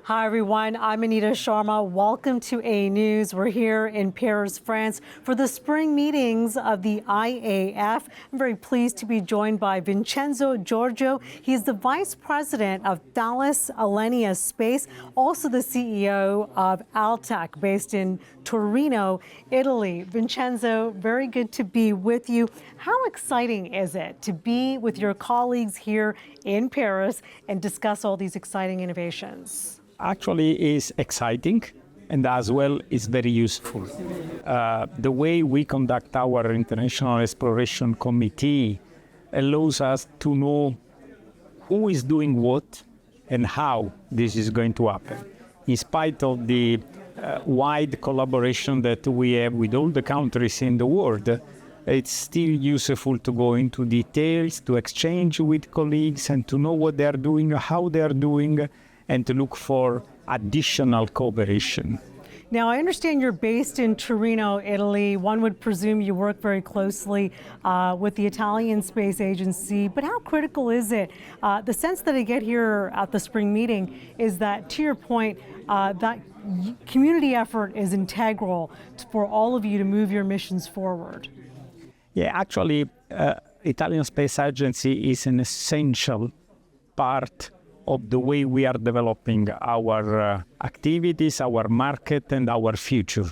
Hi, everyone. I'm Anita Sharma. Welcome to AnewZ. We're here in Paris, France for the spring meetings of the IAF. I'm very pleased to be joined by Vincenzo Giorgio. He's the Vice President of Thales, Alenia Space, also the CEO of Altec, based in Torino, Italy. Vincenzo, very good to be with you. How exciting is it to be with your colleagues here in Paris and discuss all these exciting innovations? Actually is exciting and as well is very useful. The way we conduct our International Exploration Committee allows us to know who is doing what and how this is going to happen. In spite of the wide collaboration that we have with all the countries in the world, it's still useful to go into details, to exchange with colleagues and to know what they are doing, how they are doing, and to look for additional cooperation. Now, I understand you're based in Torino, Italy. One would presume you work very closely with the Italian Space Agency, but how critical is it? The sense that I get here at the spring meeting is that, to your point, that community effort is integral for all of you to move your missions forward. Yeah, actually, Italian Space Agency is an essential part of the way we are developing our activities, our market, and our future.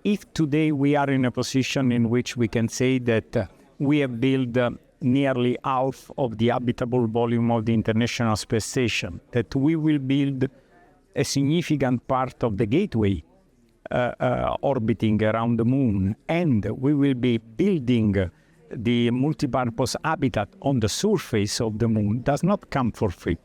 If today we are in a position in which we can say that we have built nearly half of the habitable volume of the International Space Station, that we will build a significant part of the gateway orbiting around the moon, and we will be building the multipurpose habitat on the surface of the moon, does not come for free.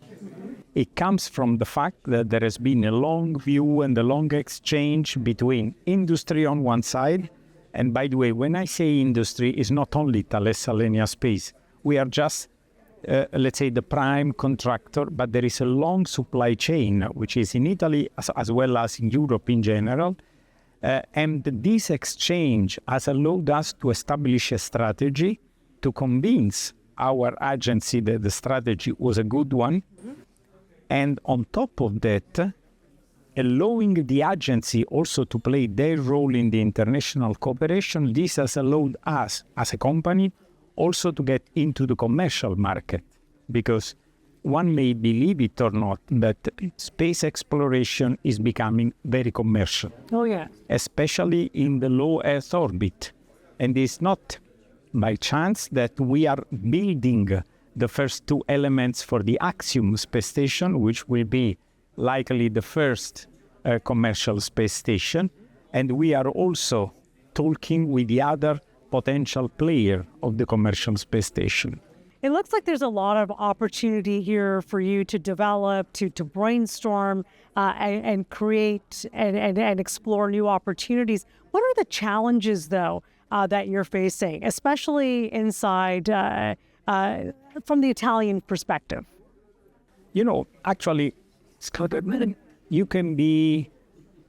It comes from the fact that there has been a long view and a long exchange between industry on one side, and by the way, when I say industry, it's not only Thales Alenia Space. We are just, let's say, the prime contractor, but there is a long supply chain, which is in Italy as well as in Europe in general. And this exchange has allowed us to establish a strategy to convince our agency that the strategy was a good one. And on top of that, allowing the agency also to play their role in the international cooperation, this has allowed us as a company also to get into the commercial market, because one may believe it or not, that space exploration is becoming very commercial. Oh, yeah. Especially in the low Earth orbit. And it's not by chance that we are building the first two elements for the Axiom Space Station, which will be likely the first commercial space station. And we are also talking with the other potential player of the commercial space station. It looks like there's a lot of opportunity here for you to develop, to brainstorm and create and explore new opportunities. What are the challenges, though, that you're facing, especially inside from the Italian perspective? You know, actually, you can be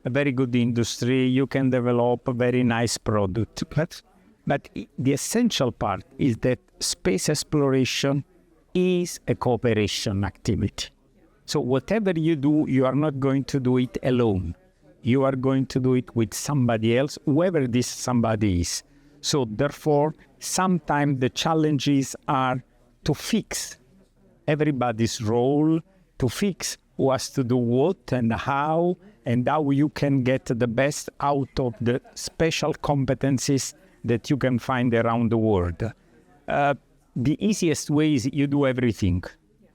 a very good industry, you can develop a very nice product, but the essential part is that space exploration is a cooperation activity. So whatever you do, you are not going to do it alone. You are going to do it with somebody else, whoever this somebody is. So therefore, sometimes the challenges are to fix everybody's role, to fix who has to do what and how you can get the best out of the special competencies that you can find around the world. The easiest way is you do everything,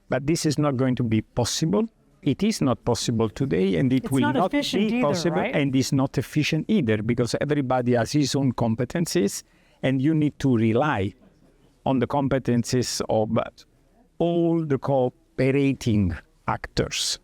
but this is not going to be possible. It is not possible today, and it will not be possible, right? And it's not efficient either, because everybody has his own competencies, and you need to rely on the competencies of all the cooperating actors.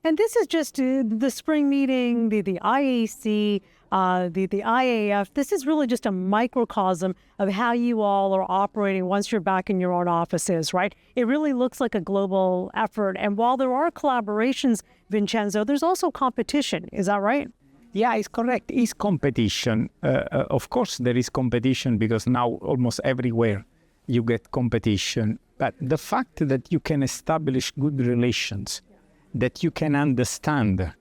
And this is just the spring meeting, the IAC, the IAF. This is really just a microcosm of how you all are operating once you're back in your own offices, right? It really looks like a global effort. And while there are collaborations, Vincenzo, there's also competition. Is that right? Yeah, it's correct. It's competition. Of course, there is competition, because now almost everywhere you get competition. But the fact that you can establish good relations, that you can understand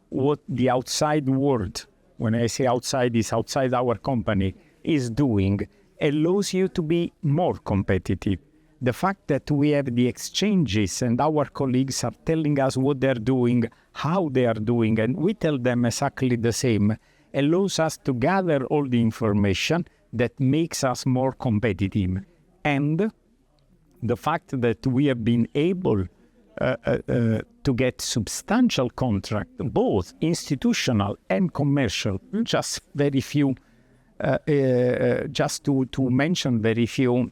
what the outside world, when I say outside, is outside our company, is doing, allows you to be more competitive. The fact that we have the exchanges and our colleagues are telling us what they're doing, how they are doing, and we tell them exactly the same, allows us to gather all the information that makes us more competitive. And the fact that we have been able to get substantial contract, both institutional and commercial, just very few, just to mention very few,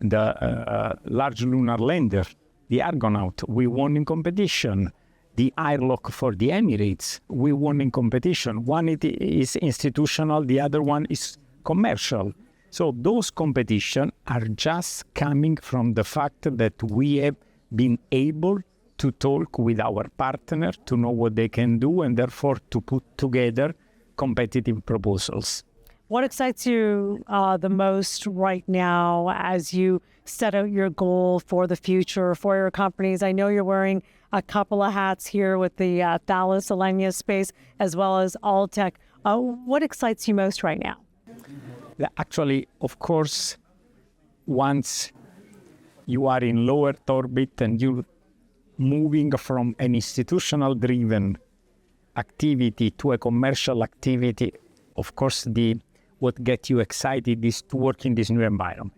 the large lunar lander, the Argonaut, we won in competition. The airlock for the Emirates, we won in competition. One is institutional, the other one is commercial. So those competitions are just coming from the fact that we have been able to talk with our partner to know what they can do and therefore to put together competitive proposals. What excites you the most right now as you set out your goal for the future for your companies? I know you're wearing a couple of hats here with the Thales, Alenia space, as well as Altec. What excites you most right now? Actually, of course, once you are in low Earth orbit and you're moving from an institutional-driven activity to a commercial activity, of course, what gets you excited is to work in this new environment.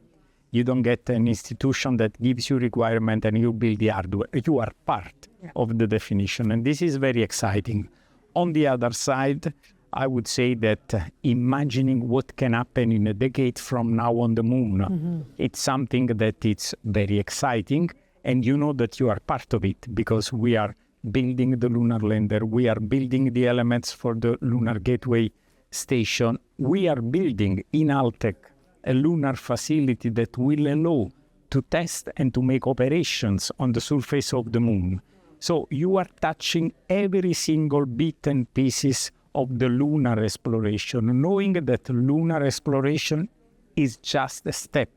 You don't get an institution that gives you requirement and you build the hardware. You are part of the definition, and this is very exciting. On the other side, I would say that imagining what can happen in a decade from now on the moon, it's something that it's very exciting, and you know that you are part of it because we are building the lunar lander, we are building the elements for the lunar gateway station. We are building in Altec a lunar facility that will allow to test and to make operations on the surface of the moon. So you are touching every single bit and pieces of the lunar exploration, knowing that lunar exploration is just a step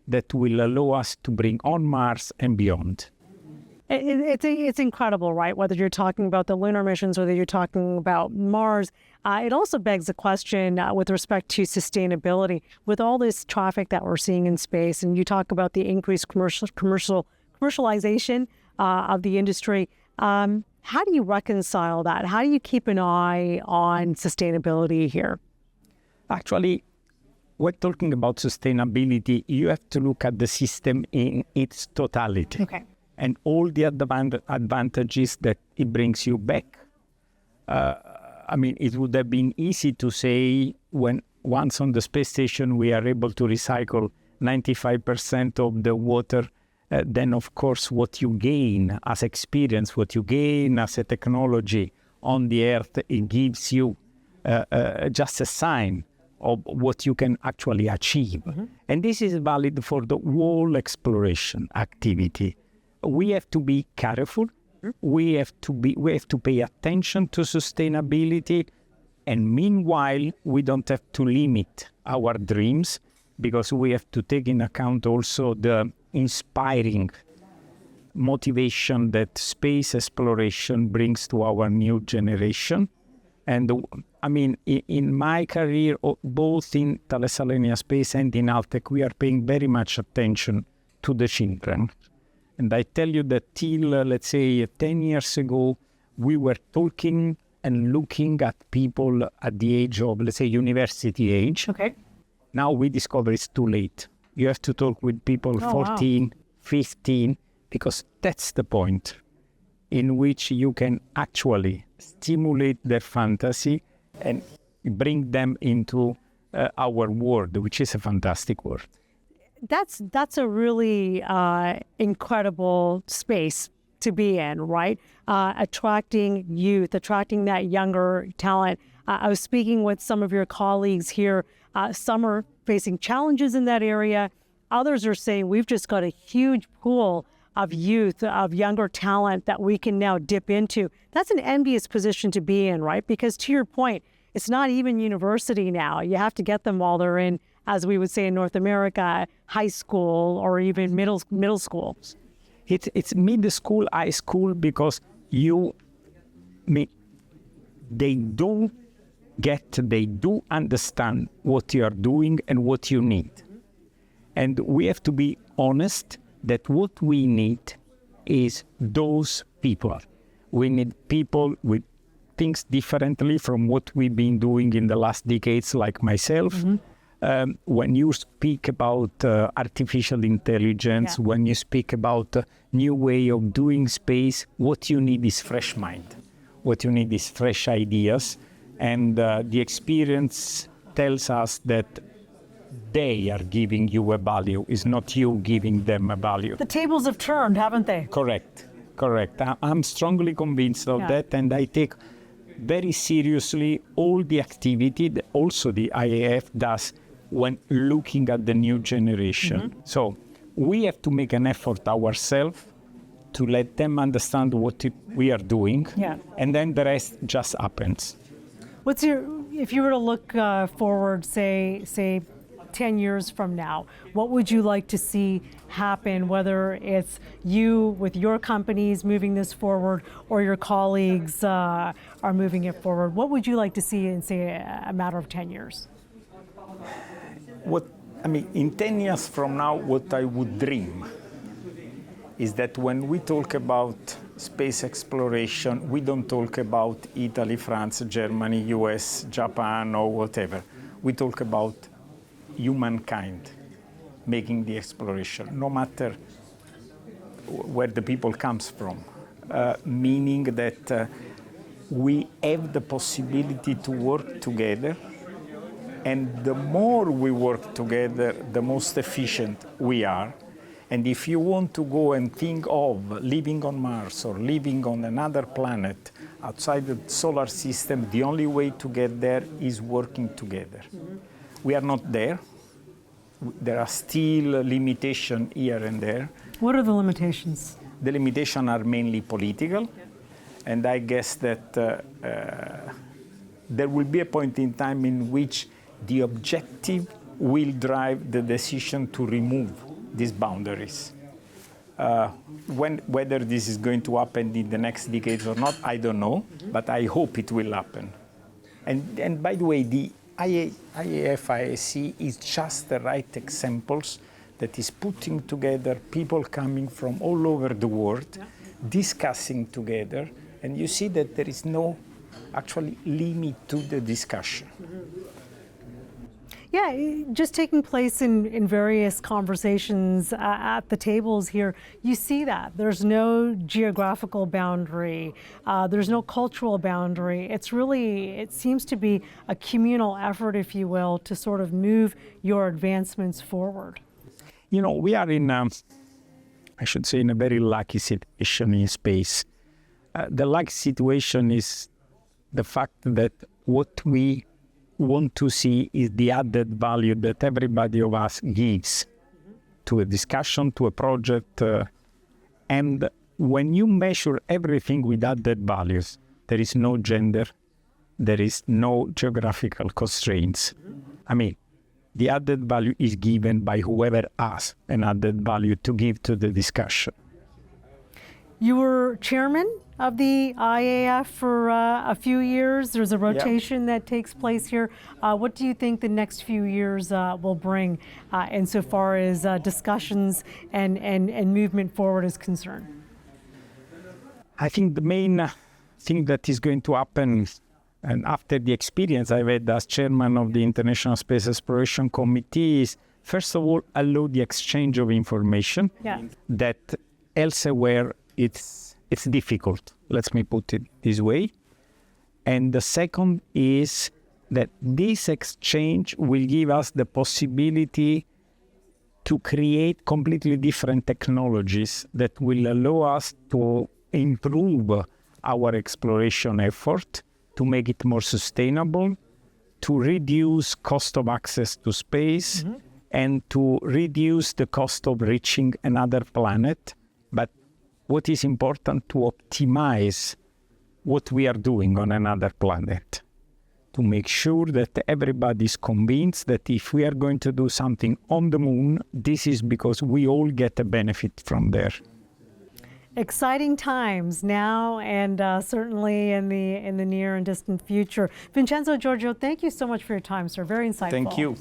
that will allow us to bring on Mars and beyond. It's incredible, right? Whether you're talking about the lunar missions, whether you're talking about Mars, it also begs the question with respect to sustainability. With all this traffic that we're seeing in space, and you talk about the increased commercialization of the industry, how do you reconcile that? How do you keep an eye on sustainability here? Actually, when talking about sustainability, you have to look at the system in its totality. Okay. And all the advantages that it brings you back. I mean, it would have been easy to say when once on the space station we are able to recycle 95% of the water, then of course what you gain as experience, what you gain as a technology on the Earth, it gives you just a sign of what you can actually achieve. And this is valid for the whole exploration activity. We have to be careful. We have to pay attention to sustainability, and meanwhile we don't have to limit our dreams because we have to take in account also the inspiring motivation that space exploration brings to our new generation. And I mean, in my career, both in Thales Alenia Space and in Altec, we are paying very much attention to the children. And I tell you that till, let's say, 10 years ago, we were talking and looking at people at the age of, let's say, university age. Okay. Now we discover it's too late. You have to talk with people 14, 15, because that's the point in which you can actually stimulate their fantasy and bring them into our world, which is a fantastic world. That's a really incredible space to be in, right? Attracting youth, attracting that younger talent. I was speaking with some of your colleagues here. Some are facing challenges in that area. Others are saying we've just got a huge pool of youth, of younger talent that we can now dip into. That's an envious position to be in, right? Because to your point, it's not even university now. You have to get them while they're in, as we would say in North America, high school or even middle school. It's middle school, high school, because they do understand what you are doing and what you need. And we have to be honest that what we need is those people. We need people with things differently from what we've been doing in the last decades, like myself. When you speak about artificial intelligence, when you speak about a new way of doing space, what you need is fresh mind. What you need is fresh ideas. And the experience tells us that they are giving you a value. It's not you giving them a value. The tables have turned, haven't they? Correct. I'm strongly convinced of that, and I take very seriously all the activity that also the IAF does when looking at the new generation. So we have to make an effort ourselves to let them understand what we are doing, and then the rest just happens. If you were to look forward, say 10 years from now, what would you like to see happen, whether it's you with your companies moving this forward or your colleagues are moving it forward? What would you like to see in, say, a matter of 10 years? In 10 years from now, what I would dream is that when we talk about space exploration, we don't talk about Italy, France, Germany, US, Japan, or whatever. We talk about humankind making the exploration, no matter where the people comes from, meaning that we have the possibility to work together, and the more we work together, the most efficient we are. And if you want to go and think of living on Mars or living on another planet outside the solar system, the only way to get there is working together. We are not there. There are still limitations here and there. What are the limitations? The limitations are mainly political, and I guess that there will be a point in time in which the objective will drive the decision to remove these boundaries. Whether this is going to happen in the next decades or not, I don't know, but I hope it will happen. And by the way, the IAF-IAC is just the right examples that is putting together people coming from all over the world, discussing together, and you see that there is no actually limit to the discussion. Yeah, just taking place in various conversations at the tables here, you see that. There's no geographical boundary, there's no cultural boundary. It seems to be a communal effort, if you will, to sort of move your advancements forward. You know, we are in a very lucky situation in space. The lucky situation is the fact that what we want to see is the added value that everybody of us gives to a discussion, to a project. And when you measure everything with added values, there is no gender, there is no geographical constraints. The added value is given by whoever has an added value to give to the discussion. You were chairman of the IAF for a few years. There's a rotation that takes place here. What do you think the next few years will bring insofar as discussions and movement forward is concerned? I think the main thing that is going to happen, and after the experience I've had as chairman of the International Space Exploration Committee, is first of all allow the exchange of information that elsewhere it's difficult, let me put it this way. And the second is that this exchange will give us the possibility to create completely different technologies that will allow us to improve our exploration effort, to make it more sustainable, to reduce cost of access to space, and to reduce the cost of reaching another planet. But what is important, to optimize what we are doing on another planet, to make sure that everybody is convinced that if we are going to do something on the moon, this is because we all get a benefit from there. exciting times now and certainly in the near and distant future. Vincenzo Giorgio, thank you so much for your time, sir. Very insightful. Thank you.